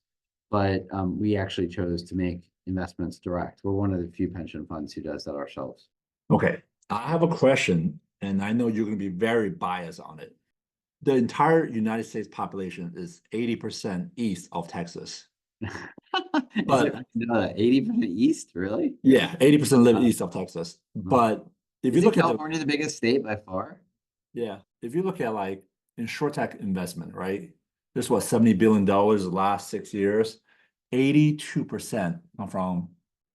B: but we actually chose to make investments direct. We're one of the few pension funds who does that ourselves.
A: Okay, I have a question, and I know you're going to be very biased on it. The entire United States population is 80% east of Texas.
B: Is it 80% east, really?
A: Yeah, 80% live east of Texas. But if you
B: Isn't
A: look at
B: California the biggest state by far?
A: if you look at like insurtech investment, right? There's what, $70 billion the last 6 years. 82% come from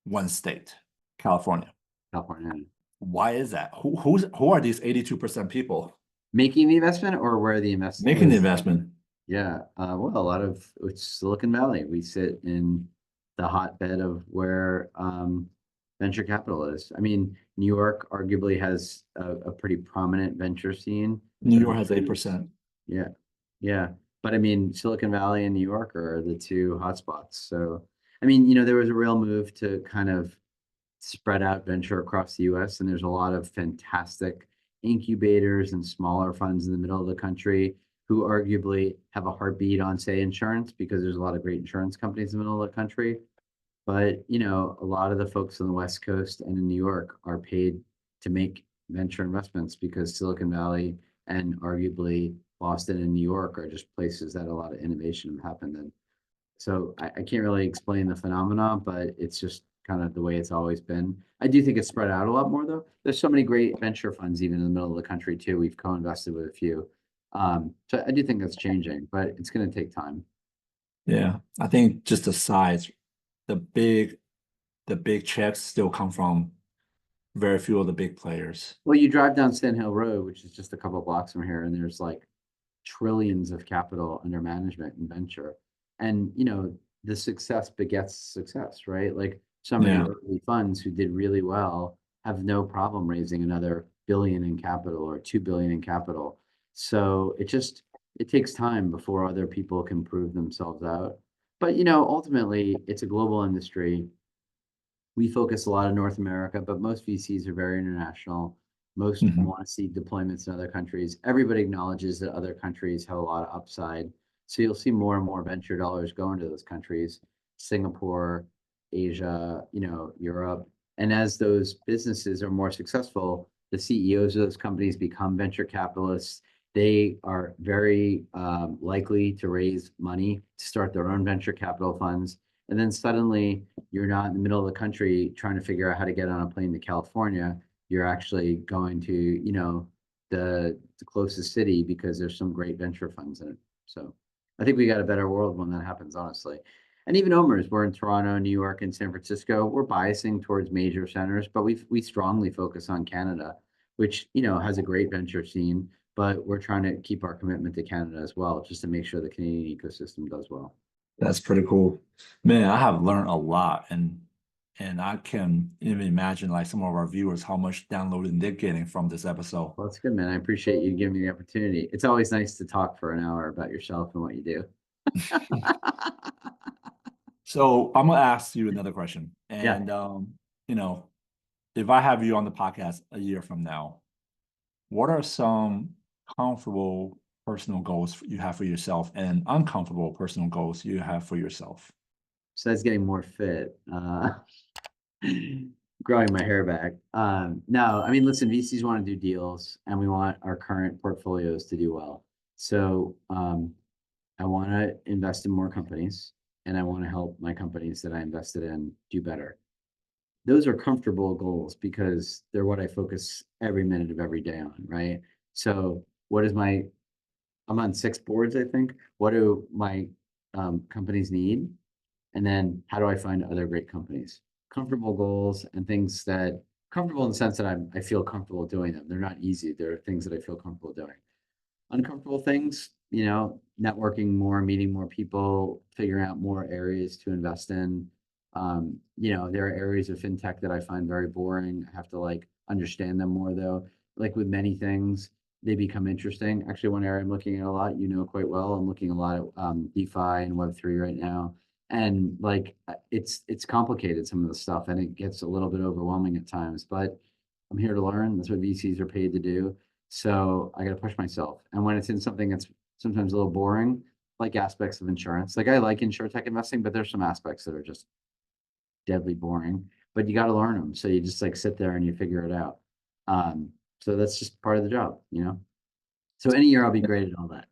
A: one state, California.
B: California.
A: Why is that? Who are these 82% people
B: Making the investment or where the investment
A: making the
B: is?
A: investment?
B: Yeah, well, a lot of it's Silicon Valley. We sit in the hotbed of where venture capital is. I mean, New York arguably has a pretty prominent venture scene.
A: New York has 8%.
B: Yeah, yeah. But I mean, Silicon Valley and New York are the two hotspots. So, I mean, there was a real move to kind of spread out venture across the US, and there's a lot of fantastic incubators and smaller funds in the middle of the country who arguably have a heartbeat on, say, insurance, because there's a lot of great insurance companies in the middle of the country. But, a lot of the folks on the West Coast and in New York are paid to make venture investments because Silicon Valley and arguably Boston and New York are just places that a lot of innovation have happened in. So I can't really explain the phenomenon, but it's just kind of the way it's always been. I do think it's spread out a lot more, though. There's so many great venture funds even in the middle of the country, too. We've co-invested with a few. So I do think that's changing, but it's going to take time.
A: Yeah, I think just the size, the big checks still come from very few of the big players.
B: Well, you drive down Sand Hill Road, which is just a couple of blocks from here, and there's like trillions of capital under management and venture. And, the success begets success, right? Like some of the early funds who did really well have no problem raising another billion in capital or 2 billion in capital. So it takes time before other people can prove themselves out. But, ultimately, it's a global industry. We focus a lot in North America, but most VCs are very international. Most want to see deployments in other countries. Everybody acknowledges that other countries have a lot of upside. So you'll see more and more venture dollars go into those countries, Singapore, Asia, Europe. And as those businesses are more successful, the CEOs of those companies become venture capitalists. They are very likely to raise money to start their own venture capital funds. And then suddenly you're not in the middle of the country trying to figure out how to get on a plane to California. You're actually going to, the closest city because there's some great venture funds in it. So I think we got a better world when that happens, honestly. And even OMERS, we're in Toronto, New York, and San Francisco. We're biasing towards major centers, but we strongly focus on Canada, which, has a great venture scene, but we're trying to keep our commitment to Canada as well, just to make sure the Canadian ecosystem does well.
A: That's pretty cool. Man, I have learned a lot, and I can even imagine like some of our viewers how much downloading they're getting from this episode.
B: Well, that's good, man. I appreciate you giving me the opportunity. It's always nice to talk for an hour about yourself and what you do.
A: So I'm gonna ask you another question. And if I have you on the podcast a year from now, what are some comfortable personal goals you have for yourself and uncomfortable personal goals you have for yourself?
B: So that's getting more fit. Growing my hair back. No, I mean, listen, VCs want to do deals and we want our current portfolios to do well. So I want to invest in more companies and I want to help my companies that I invested in do better. Those are comfortable goals because they're what I focus every minute of every day on, right? So I'm on 6 boards, I think. What do my companies need? And then how do I find other great companies? Comfortable goals and things that comfortable in the sense that I feel comfortable doing them. They're not easy. They're things that I feel comfortable doing. Uncomfortable things, networking more, meeting more people, figuring out more areas to invest in. There are areas of fintech that I find very boring. I have to understand them more though. Like with many things, they become interesting. Actually, one area I'm looking at a lot, quite well. I'm looking a lot at DeFi and Web3 right now. And it's complicated, some of the stuff, and it gets a little bit overwhelming at times, but I'm here to learn. That's what VCs are paid to do. So I got to push myself. And when it's in something that's sometimes a little boring, like aspects of insurance, like I like Insurtech investing, but there's some aspects that are just deadly boring, but you got to learn them. So you just like sit there and you figure it out. So that's just part of the job, you know? So any year I'll be great at all that.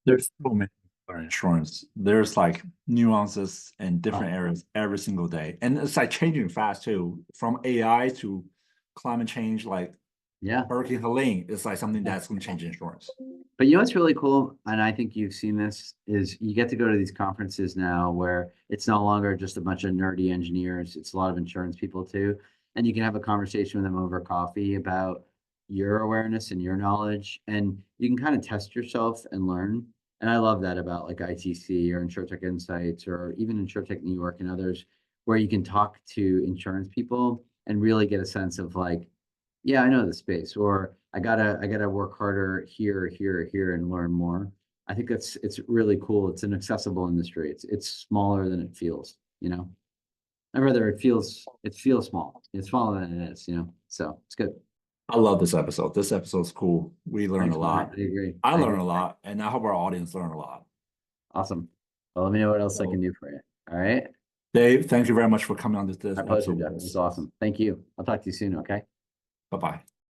A: There's so many for insurance. There's like nuances in different areas every single day. And it's like changing fast too, from AI to climate change, like
B: Yeah.
A: Hurricane Helene is like something that's going to change insurance.
B: But you know what's really cool, and I think you've seen this, is you get to go to these conferences now where it's no longer just a bunch of nerdy engineers, it's a lot of insurance people too. And you can have a conversation with them over coffee about your awareness and your knowledge, and you can kind of test yourself and learn. And I love that about like ITC or Insurtech Insights or even Insurtech New York and others, where you can talk to insurance people and really get a sense of like, yeah, I know the space, or I gotta work harder here, and learn more. I think it's really cool. It's an accessible industry. It's smaller than it feels, you know. Or rather, it feels small. It's smaller than it is, you know. So it's good.
A: I love this episode. This episode's cool. We learned
B: Thanks,
A: a
B: man.
A: lot.
B: I agree.
A: I
B: I
A: learned
B: agree.
A: a lot, and I hope our audience learned a lot.
B: Awesome. Well, let me know what else I can do for you. All right.
A: Dave, thank you very much for coming on this
B: My pleasure,
A: episode.
B: Jeff. It was awesome. Thank you. I'll talk to you soon. Okay.
A: Bye-bye.